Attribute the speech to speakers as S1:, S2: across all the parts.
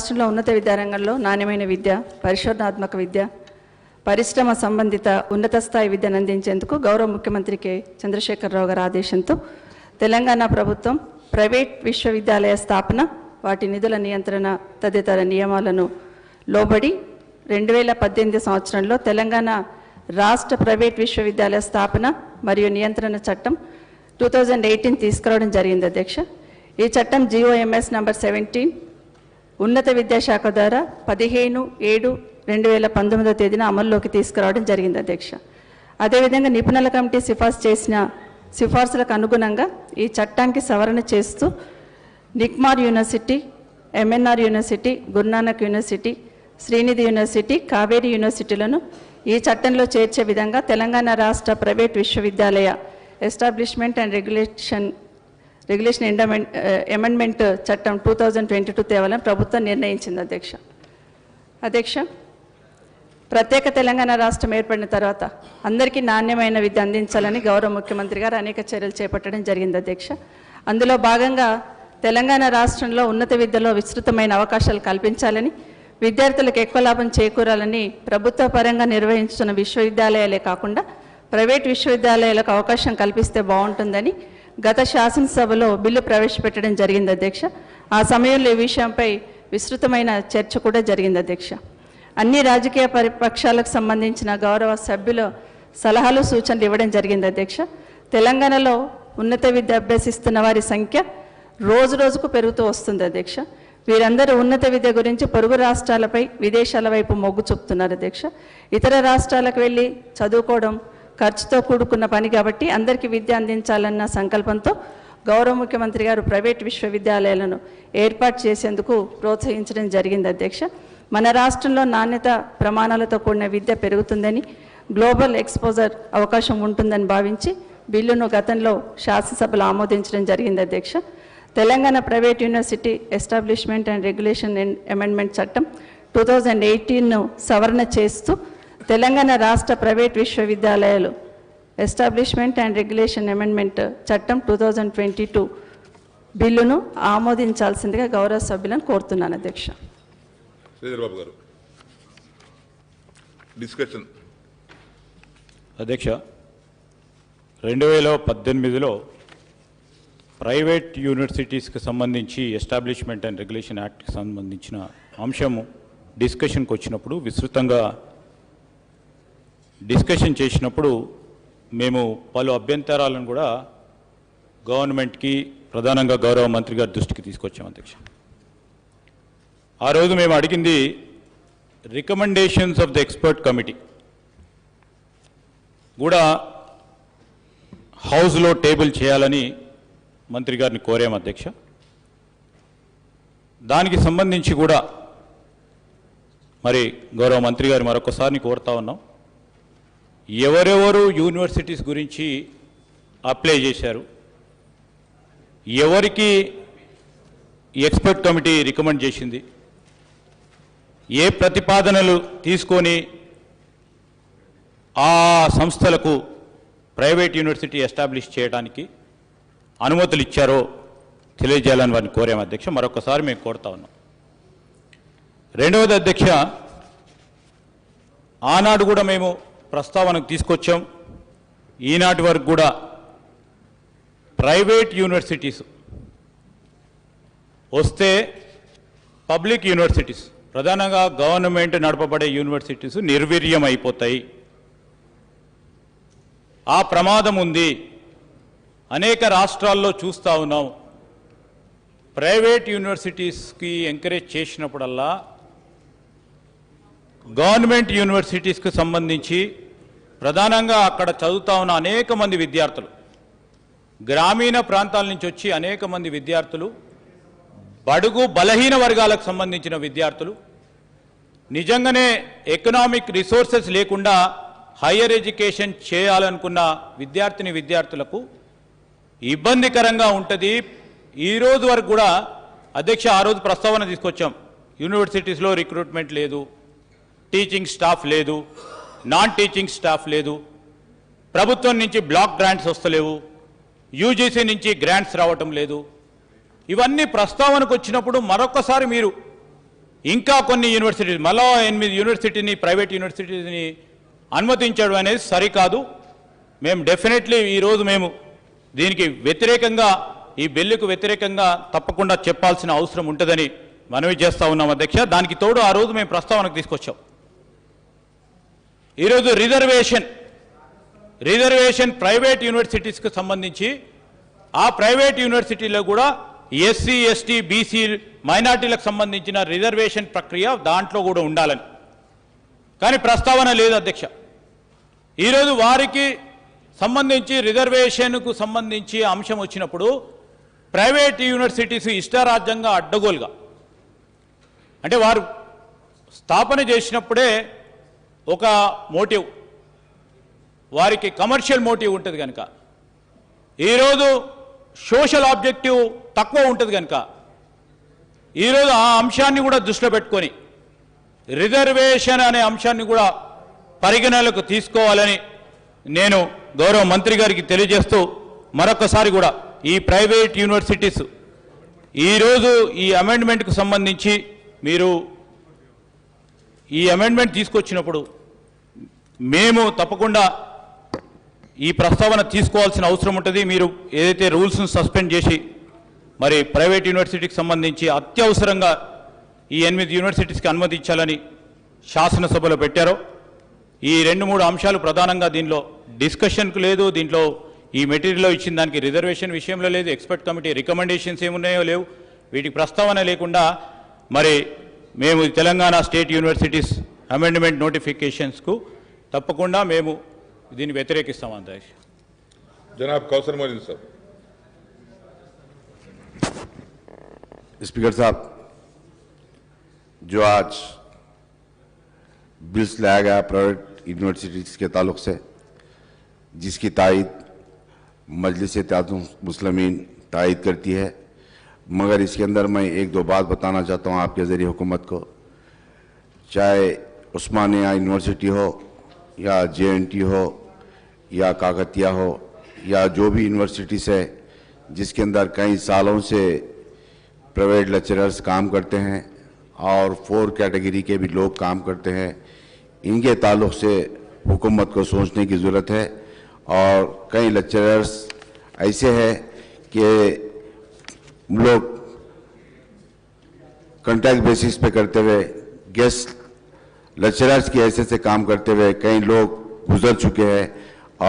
S1: రాష్ట్రంలో ఉన్నత విద్యారంగంలో నాణ్యమైన విద్య, పరిశోధనాత్మక విద్య, పరిశ్రమ సంబంధిత ఉన్నత స్థాయి విద్యను అందించేందుకు గౌరవ ముఖ్యమంత్రి కె చంద్రశేఖరరావు గారి ఆదేశంతో తెలంగాణ ప్రభుత్వం ప్రైవేట్ విశ్వవిద్యాలయ స్థాపన, వాటి నిధుల నియంత్రణ తదితర నియమాలను లోబడి 2018 సంవత్సరంలో తెలంగాణ రాష్ట్ర ప్రైవేట్ విశ్వవిద్యాలయ స్థాపన మరియు నియంత్రణ చట్టం 2018 తీసుకురావడం జరిగింది అధ్యక్ష. ఈ చట్టం GOMS నంబర్ 17 ఉన్నత విద్యాశాఖ ద్వారా 15/7/2019 తేదీన అమల్లోకి తీసుకురావడం జరిగింది అధ్యక్ష. అదేవిధంగా నిపుణుల కమిటీ సిఫార్సు చేసిన సిఫార్సులకు అనుగుణంగా ఈ చట్టానికి సవరణ చేస్తూ NICMAR university, MNR university, Guru Nanak university, Srinidhi university, Kaveri యూనివర్సిటీలను ఈ చట్టంలో చేర్చే విధంగా తెలంగాణ రాష్ట్ర ప్రైవేట్ విశ్వవిద్యాలయ ఎస్టాబ్లిష్మెంట్ అండ్ రెగ్యులేషన్ అమెండ్మెంట్ చట్టం 2022 తేవాలని ప్రభుత్వం నిర్ణయించింది అధ్యక్ష. ప్రత్యేక తెలంగాణ రాష్ట్రం ఏర్పడిన తర్వాత అందరికీ నాణ్యమైన విద్య అందించాలని గౌరవ ముఖ్యమంత్రి గారు అనేక చర్యలు చేపట్టడం జరిగింది అధ్యక్ష. అందులో భాగంగా తెలంగాణ రాష్ట్రంలో ఉన్నత విద్యలో విస్తృతమైన అవకాశాలు కల్పించాలని, విద్యార్థులకు ఎక్కువ లాభం చేకూరాలని ప్రభుత్వ పరంగా నిర్వహించుతున్న విశ్వవిద్యాలయాలే కాకుండా ప్రైవేట్ విశ్వవిద్యాలయాలకు అవకాశం కల్పిస్తే బాగుంటుందని గత శాసనసభలో బిల్లు ప్రవేశపెట్టడం జరిగింది అధ్యక్ష. ఆ సమయంలో ఈ విషయంపై విస్తృతమైన చర్చ కూడా జరిగింది అధ్యక్ష. అన్ని రాజకీయ పక్షాలకు సంబంధించిన గౌరవ సభ్యుల సలహాలు, సూచనలు ఇవ్వడం జరిగింది అధ్యక్ష. తెలంగాణలో ఉన్నత విద్య అభ్యసిస్తున్న వారి సంఖ్య రోజు రోజుకు పెరుగుతూ వస్తుంది అధ్యక్ష. వీరందరూ ఉన్నత విద్య గురించి పొరుగు రాష్ట్రాలపై, విదేశాల వైపు మొగ్గు చూపుతున్నారు అధ్యక్ష. ఇతర రాష్ట్రాలకు వెళ్ళి చదువుకోవడం ఖర్చుతో కూడుకున్న పని కాబట్టి అందరికీ విద్య అందించాలన్న సంకల్పంతో గౌరవ ముఖ్యమంత్రి గారు ప్రైవేట్ విశ్వవిద్యాలయాలను ఏర్పాటు చేసేందుకు ప్రోత్సహించడం జరిగింది అధ్యక్ష. మన రాష్ట్రంలో నాణ్యత ప్రమాణాలతో కూడిన విద్య పెరుగుతుందని, గ్లోబల్ ఎక్స్పోజర్ అవకాశం ఉంటుందని భావించి బిల్లును గతంలో శాసనసభలో ఆమోదించడం జరిగింది అధ్యక్ష. Telangana private university establishment and regulation amendment చట్టం 2018ను సవరణ చేస్తూ తెలంగాణ రాష్ట్ర ప్రైవేట్ విశ్వవిద్యాలయాలు ఎస్టాబ్లిష్మెంట్ అండ్ రెగ్యులేషన్ అమెండ్మెంట్ చట్టం 2022 బిల్లును ఆమోదించాల్సిందిగా గౌరవ సభ్యులను కోరుతున్నాను అధ్యక్ష.
S2: శ్రీధర్బాబు గారు డిస్కషన్.
S3: అధ్యక్ష, 2018లో ప్రైవేట్ యూనివర్సిటీస్కి సంబంధించి ఎస్టాబ్లిష్మెంట్ అండ్ రెగ్యులేషన్ యాక్ట్కి సంబంధించిన అంశము డిస్కషన్కి వచ్చినప్పుడు, విస్తృతంగా డిస్కషన్ చేసినప్పుడు మేము పలు అభ్యంతరాలను కూడా గవర్నమెంట్కి, ప్రధానంగా గౌరవ మంత్రి గారి దృష్టికి తీసుకొచ్చాం అధ్యక్ష. ఆ రోజు మేము అడిగింది recommendations of the expert committee కూడా హౌస్లో టేబుల్ చేయాలని మంత్రి గారిని కోరాం అధ్యక్ష. దానికి సంబంధించి కూడా మరి గౌరవ మంత్రి గారు మరొకసారి కోరుతా ఉన్నాం, ఎవరెవరు యూనివర్సిటీస్ గురించి అప్లై చేశారు, ఎవరికి ఎక్స్పర్ట్ కమిటీ రికమెండ్ చేసింది, ఏ ప్రతిపాదనలు తీసుకొని ఆ సంస్థలకు ప్రైవేట్ యూనివర్సిటీ ఎస్టాబ్లిష్ చేయడానికి అనుమతులు ఇచ్చారో తెలియజేయాలని వారిని కోరాం అధ్యక్ష. మరొకసారి మేము కోరుతా ఉన్నాం. రెండవది అధ్యక్ష, ఆనాడు కూడా మేము ప్రస్తావనకు తీసుకొచ్చాం, ఈనాటి వరకు కూడా ప్రైవేట్ యూనివర్సిటీస్ వస్తే పబ్లిక్ యూనివర్సిటీస్, ప్రధానంగా గవర్నమెంట్ నడపబడే యూనివర్సిటీస్ నిర్వీర్యం అయిపోతాయి, ఆ ప్రమాదం ఉంది. అనేక రాష్ట్రాల్లో చూస్తూ ఉన్నాం, ప్రైవేట్ యూనివర్సిటీస్కి ఎంకరేజ్ చేసినప్పుడల్లా గవర్నమెంట్ యూనివర్సిటీస్కి సంబంధించి ప్రధానంగా అక్కడ చదువుతూ ఉన్న అనేక మంది విద్యార్థులు, గ్రామీణ ప్రాంతాల నుంచి వచ్చి అనేక మంది విద్యార్థులు, బడుగు బలహీన వర్గాలకు సంబంధించిన విద్యార్థులు, నిజంగానే ఎకనామిక్ రిసోర్సెస్ లేకుండా హయ్యర్ ఎడ్యుకేషన్ చేయాలనుకున్న విద్యార్థులకు ఇబ్బందికరంగా ఉంటుంది. ఈరోజు వరకు కూడా అధ్యక్ష, ఆ రోజు ప్రస్తావన తీసుకొచ్చాం, యూనివర్సిటీస్లో రిక్రూట్మెంట్ లేదు, టీచింగ్ స్టాఫ్ లేదు, నాన్ టీచింగ్ స్టాఫ్ లేదు, ప్రభుత్వం నుంచి బ్లాక్ గ్రాంట్స్ వస్తలేవు, యూజీసీ నుంచి గ్రాంట్స్ రావటం లేదు. ఇవన్నీ ప్రస్తావనకు వచ్చినప్పుడు మరొకసారి మీరు ఇంకా కొన్ని యూనివర్సిటీలు మళ్ళా 8 యూనివర్సిటీని ప్రైవేట్ యూనివర్సిటీని అనుమతించడం అనేది సరికాదు. మేము డెఫినెట్లీ ఈరోజు మేము దీనికి వ్యతిరేకంగా ఈ బిల్లుకు వ్యతిరేకంగా తప్పకుండా చెప్పాల్సిన అవసరం ఉంటుందని మనవి చేస్తూ ఉన్నాం అధ్యక్ష. దానికి తోడు ఆ రోజు మేము ప్రస్తావనకు తీసుకొచ్చాం. ఈరోజు రిజర్వేషన్ ప్రైవేట్ యూనివర్సిటీస్కి సంబంధించి ఆ ప్రైవేట్ యూనివర్సిటీలో కూడా ఎస్సీ ఎస్టీ బీసీ మైనార్టీలకు సంబంధించిన రిజర్వేషన్ ప్రక్రియ దాంట్లో కూడా ఉండాలని, కానీ ప్రస్తావన లేదు అధ్యక్ష. ఈరోజు వారికి సంబంధించి రిజర్వేషన్కు సంబంధించి అంశం వచ్చినప్పుడు ప్రైవేట్ యూనివర్సిటీస్ ఇష్టారాజ్యంగా అడ్డగోలుగా, అంటే వారు స్థాపన చేసినప్పుడే ఒక మోటివ్, వారికి కమర్షియల్ మోటివ్ ఉంటుంది కనుక, ఈరోజు సోషల్ ఆబ్జెక్టివ్ తక్కువ ఉంటుంది కనుక ఈరోజు ఆ అంశాన్ని కూడా దృష్టిలో పెట్టుకొని రిజర్వేషన్ అనే అంశాన్ని కూడా పరిగణనలోకి తీసుకోవాలని నేను గౌరవ మంత్రి గారికి తెలియజేస్తూ మరొకసారి కూడా ఈ ప్రైవేట్ యూనివర్సిటీస్ ఈరోజు ఈ అమెండ్మెంట్కు సంబంధించి మీరు ఈ అమెండ్మెంట్ తీసుకొచ్చినప్పుడు మేము తప్పకుండా ఈ ప్రస్తావన తీసుకోవాల్సిన అవసరం ఉంటుంది. మీరు ఏదైతే రూల్స్ను సస్పెండ్ చేసి మరి ప్రైవేట్ యూనివర్సిటీకి సంబంధించి అత్యవసరంగా ఈ 8 యూనివర్సిటీస్కి అనుమతించాలని శాసనసభలో పెట్టారో ఈ 2-3 అంశాలు ప్రధానంగా దీనిలో డిస్కషన్కు లేదు. దీంట్లో ఈ మెటీరియల్లో ఇచ్చిన దానికి రిజర్వేషన్ విషయంలో లేదు, ఎక్స్పర్ట్ కమిటీ రికమెండేషన్స్ ఏమున్నాయో లేవు, వీటికి ప్రస్తావన లేకుండా మరి మేము తెలంగాణ స్టేట్ యూనివర్సిటీస్ అమెండ్మెంట్ నోటిఫికేషన్స్కు తప్పకుండా మేము దీన్ని వ్యతిరేకిస్తాం అధ్యక్ష.
S2: जनाब कौसर मोदी साहब.
S4: स्पीकर साहब, जो आज बिल्स लाया गया प्राइवेट यूनिवर्सिटीज के ताल्लुक से, जिसकी तायद मजलिस इत्तेहादुल मुस्लिमीन तायद करती है, मगर इसके अंदर मैं 1-2 बात बताना चाहता हूँ आपके ज़रिए हुकूमत को. चाहे उस्मानिया यूनिवर्सिटी हो या JNT हो या काकतिया हो या जो भी यूनिवर्सिटीज़ है जिसके अंदर कई सालों से प्राइवेट लेक्चरर्स काम करते हैं और 4 कैटेगरी के भी लोग काम करते हैं, इनके ताल्लुक़ से हुकूमत को सोचने की ज़रूरत है. और कई लेक्चरर्स ऐसे हैं कि लोग कॉन्ट्रैक्ट बेसिस पे करते हुए गेस्ट लेक्चरर्स की हैसियत से काम करते हुए कई लोग गुजर चुके हैं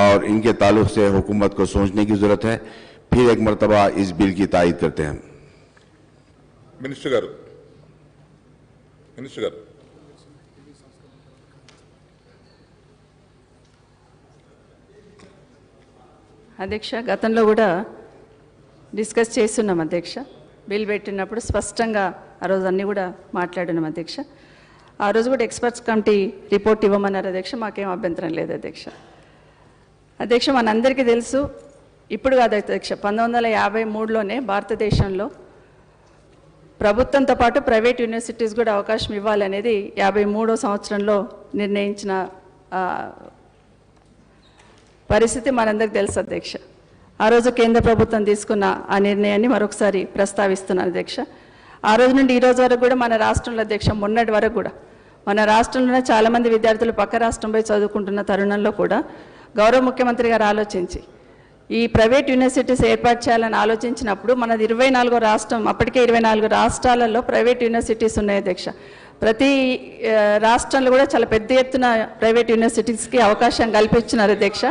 S4: और इनके ताल्लुक से हुकूमत को सोचने की ज़रूरत है. फिर एक मरतबा इस बिल की तायद करते हैं.
S2: मिनिस्टर गारू.
S1: అధ్యక్ష, గతంలో కూడా డిస్కస్ చేస్తున్నాం అధ్యక్ష. బిల్ పెట్టినప్పుడు స్పష్టంగా ఆ రోజు అన్నీ కూడా మాట్లాడినాం అధ్యక్ష. ఆ రోజు కూడా ఎక్స్పర్ట్స్ కమిటీ రిపోర్ట్ ఇవ్వమన్నారు అధ్యక్ష. మాకేం అభ్యంతరం లేదు అధ్యక్ష. అధ్యక్ష, మనందరికీ తెలుసు, ఇప్పుడు కాదు అధ్యక్ష, 1953లోనే భారతదేశంలో ప్రభుత్వంతో పాటు ప్రైవేట్ యూనివర్సిటీస్ కూడా అవకాశం ఇవ్వాలనేది 53వ సంవత్సరంలో నిర్ణయించిన పరిస్థితి మనందరికీ తెలుసు అధ్యక్ష. ఆ రోజు కేంద్ర ప్రభుత్వం తీసుకున్న ఆ నిర్ణయాన్ని మరొకసారి ప్రస్తావిస్తున్నాను అధ్యక్ష. ఆ రోజు నుండి ఈ రోజు వరకు కూడా మన రాష్ట్రంలో అధ్యక్ష, మొన్నటి వరకు కూడా మన రాష్ట్రంలోనే చాలామంది విద్యార్థులు పక్క రాష్ట్రం పోయి చదువుకుంటున్న తరుణంలో కూడా గౌరవ ముఖ్యమంత్రి గారు ఆలోచించి ఈ ప్రైవేట్ యూనివర్సిటీస్ ఏర్పాటు చేయాలని ఆలోచించినప్పుడు మనది 24వ రాష్ట్రం, అప్పటికే 24 రాష్ట్రాలలో ప్రైవేట్ యూనివర్సిటీస్ ఉన్నాయి అధ్యక్ష. ప్రతి రాష్ట్రంలో కూడా చాలా పెద్ద ఎత్తున ప్రైవేట్ యూనివర్సిటీస్కి అవకాశం కల్పించినారు అధ్యక్ష.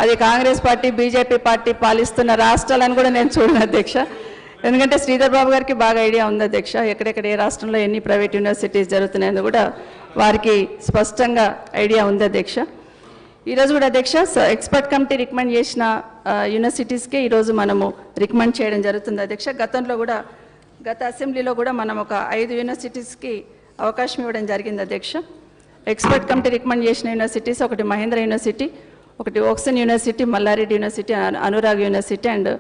S1: అది కాంగ్రెస్ పార్టీ బీజేపీ పార్టీ పాలిస్తున్న రాష్ట్రాలను కూడా నేను చూడను అధ్యక్ష. ఎందుకంటే శ్రీధర్ బాబు గారికి బాగా ఐడియా ఉంది అధ్యక్ష, ఎక్కడెక్కడ ఏ రాష్ట్రంలో ఎన్ని ప్రైవేట్ యూనివర్సిటీస్ జరుగుతున్నాయని కూడా వారికి స్పష్టంగా ఐడియా ఉంది అధ్యక్ష. ఈరోజు కూడా అధ్యక్ష, ఎక్స్పర్ట్ కమిటీ రికమెండ్ చేసిన యూనివర్సిటీస్కే ఈరోజు మనము రికమెండ్ చేయడం జరుగుతుంది అధ్యక్ష. గతంలో కూడా గత అసెంబ్లీలో కూడా మనం ఒక 5 యూనివర్సిటీస్కి అవకాశం ఇవ్వడం జరిగింది అధ్యక్ష. ఎక్స్పర్ట్ కమిటీ రికమెండ్ చేసిన యూనివర్సిటీస్ ఒకటి మహేంద్ర యూనివర్సిటీ, ఒకటి ఓక్సన్ university, Mallareddy university, Anurag university and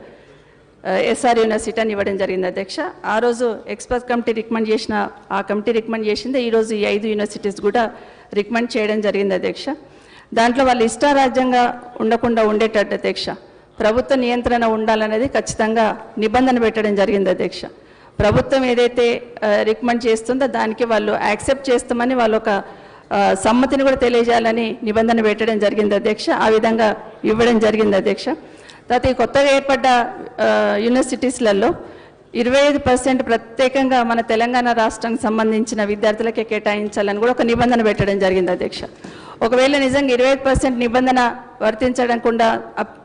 S1: SR university అని ఇవ్వడం జరిగింది అధ్యక్ష. ఆ రోజు ఎక్స్పర్ట్ కమిటీ రికమెండ్ చేసిన ఆ కమిటీ రికమెండ్ చేసింది ఈరోజు ఈ 5 యూనివర్సిటీస్ కూడా రికమెండ్ చేయడం జరిగింది అధ్యక్ష. దాంట్లో వాళ్ళు ఇష్టారాజ్యంగా ఉండకుండా ఉండేటట్టు అధ్యక్ష ప్రభుత్వ నియంత్రణ ఉండాలనేది ఖచ్చితంగా నిబంధన పెట్టడం జరిగింది అధ్యక్ష. ప్రభుత్వం ఏదైతే రికమెండ్ చేస్తుందో దానికి వాళ్ళు యాక్సెప్ట్ చేస్తామని వాళ్ళు ఒక సమ్మతిని కూడా తెలియజేయాలని నిబంధన పెట్టడం జరిగింది అధ్యక్ష. ఆ విధంగా ఇవ్వడం జరిగింది అధ్యక్ష. తర్వాత ఈ కొత్తగా ఏర్పడ్డ యూనివర్సిటీస్లలో 25% ప్రత్యేకంగా మన తెలంగాణ రాష్ట్రానికి సంబంధించిన విద్యార్థులకే కేటాయించాలని కూడా ఒక నిబంధన పెట్టడం జరిగింది అధ్యక్ష. ఒకవేళ నిజంగా 25% నిబంధన వర్తించడంకుండా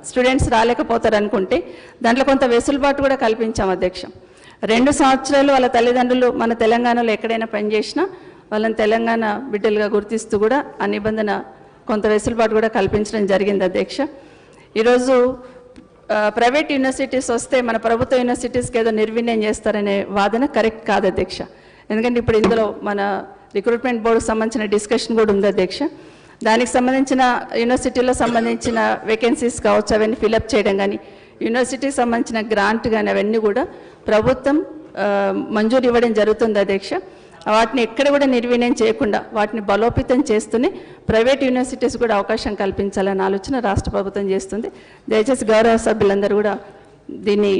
S1: స్టూడెంట్స్ రాలేకపోతారు అనుకుంటే దాంట్లో కొంత వెసులుబాటు కూడా కల్పించాం అధ్యక్ష. 2 సంవత్సరాలు వాళ్ళ తల్లిదండ్రులు మన తెలంగాణలో ఎక్కడైనా పనిచేసినా వాళ్ళని తెలంగాణ బిడ్డలుగా గుర్తిస్తూ కూడా ఆ నిబంధన కొంత వెసులుబాటు కూడా కల్పించడం జరిగింది అధ్యక్ష. ఈరోజు ప్రైవేట్ యూనివర్సిటీస్ వస్తే మన ప్రభుత్వ యూనివర్సిటీస్కి ఏదో నిర్వీర్యం చేస్తారనే వాదన కరెక్ట్ కాదు అధ్యక్ష. ఎందుకంటే ఇప్పుడు ఇందులో మన రిక్రూట్మెంట్ బోర్డుకు సంబంధించిన డిస్కషన్ కూడా ఉంది అధ్యక్ష. దానికి సంబంధించిన యూనివర్సిటీలో సంబంధించిన వేకెన్సీస్ కావచ్చు అవన్నీ ఫిలప్ చేయడం కానీ, యూనివర్సిటీకి సంబంధించిన గ్రాంట్ కానీ అవన్నీ కూడా ప్రభుత్వం మంజూరు ఇవ్వడం జరుగుతుంది అధ్యక్ష. వాటిని ఎక్కడ కూడా నిర్వీర్యం చేయకుండా వాటిని బలోపేతం చేస్తూనే ప్రైవేట్ యూనివర్సిటీస్ కూడా అవకాశం కల్పించాలనే ఆలోచన రాష్ట్ర ప్రభుత్వం చేస్తుంది. దయచేసి గౌరవ సభ్యులందరూ కూడా దీన్ని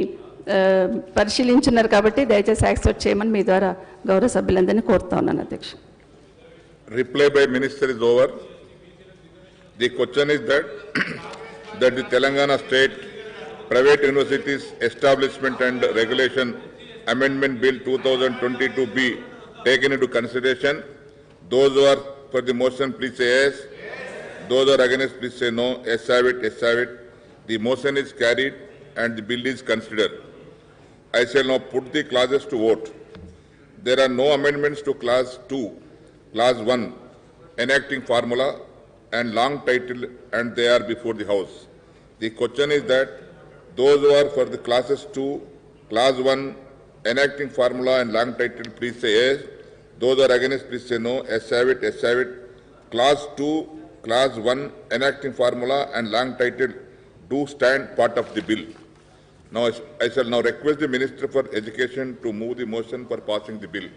S1: పరిశీలించున్నారు కాబట్టి దయచేసి యాక్సెప్ట్ చేయమని మీ ద్వారా గౌరవ సభ్యులందరినీ కోరుతా ఉన్నాను అధ్యక్ష.
S2: Reply by Minister is over. The question is that the Telangana State Private Universities Establishment and Regulation Amendment Bill 2022 be taken into consideration. Those who are for the motion, please say yes. Those who are against, please say no. Yes, have it. Yes, have it. The motion is carried and the bill is considered. I shall now put the clauses to vote. There are no amendments to Clause 2, Clause 1, enacting formula and long title, and they are before the House. The question is that those who are for the Clauses 2, Clause 1, enacting formula and long title, please say yes. Those who are against, please say no. Yes, have it. Yes, have it. Clause 2, Clause 1, enacting formula and long title do stand part of the bill. Now, I shall now request the Minister for Education to move the motion for passing the bill.